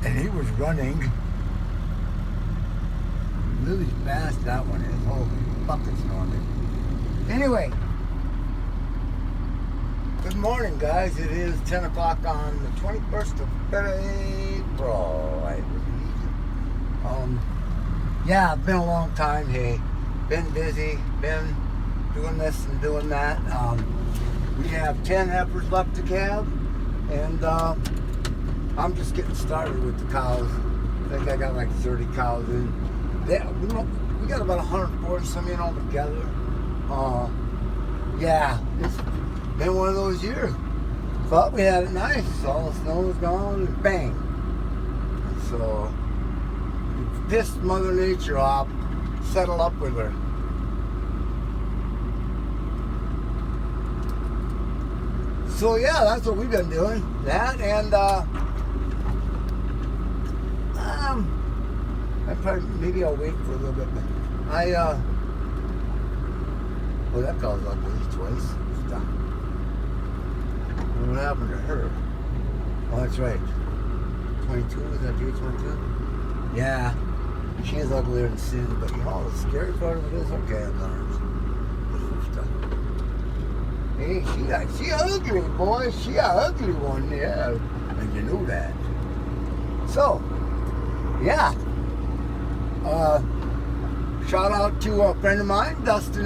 and he was running. Really fast that one is. Holy buckets on it. Anyway, good morning, guys. It is 10 o'clock on the 21st of April, I believe. Yeah, it's been a long time. Hey, been busy, been doing this and doing that. We have 10 heifers left to calve, and I'm just getting started with the cows. I think I got like 30 cows in. We got about 140 some in all together. Yeah, it's been one of those years. Thought we had it nice. All the snow was gone, and bang. So, it pissed Mother Nature off. Settle up with her. So yeah, that's what we've been doing. That and maybe I'll wait for a little bit. Well, that cow's ugly twice. Stop. What happened to her? Oh, that's right. 22, is that day 22? Yeah. She is uglier than sin, but you know, the scary part of it is her calves arms. Hey, she ugly, boy. She a ugly one, yeah. And you know that. So, yeah. Shout out to a friend of mine, Dustin,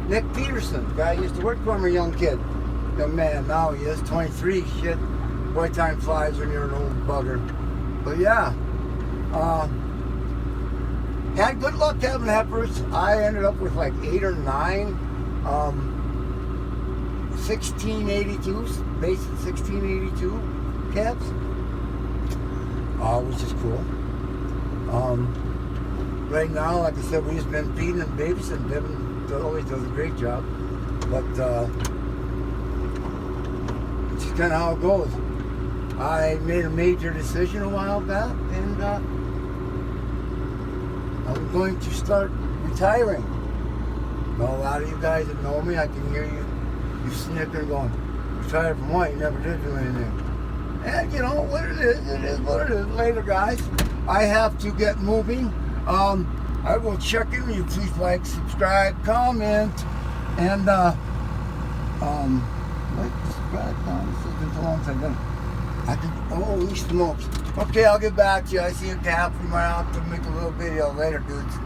Nick Peterson, guy used to work for him, a young kid. Young man, now he is 23, shit. Boy, time flies when you're an old bugger. But yeah, had good luck having heifers. I ended up with like 8 or 9 1682s, basic 1682 calves, which is cool. Right now, like I said, we've just been feeding and babysitting. Devin always does a great job, but it's just kind of how it goes. I made a major decision a while back, and I'm going to start retiring. Now, a lot of you guys that know me, I can hear you snickering, going, "Retired from what? You never did do anything." And you know what it is what it is. Later, guys, I have to get moving. I will check in with you. Please like, subscribe, comment, and like, subscribe, comment. It's a long time. Holy smokes. Okay, I'll get back to you. I see a calf from my house to make a little video later, dudes.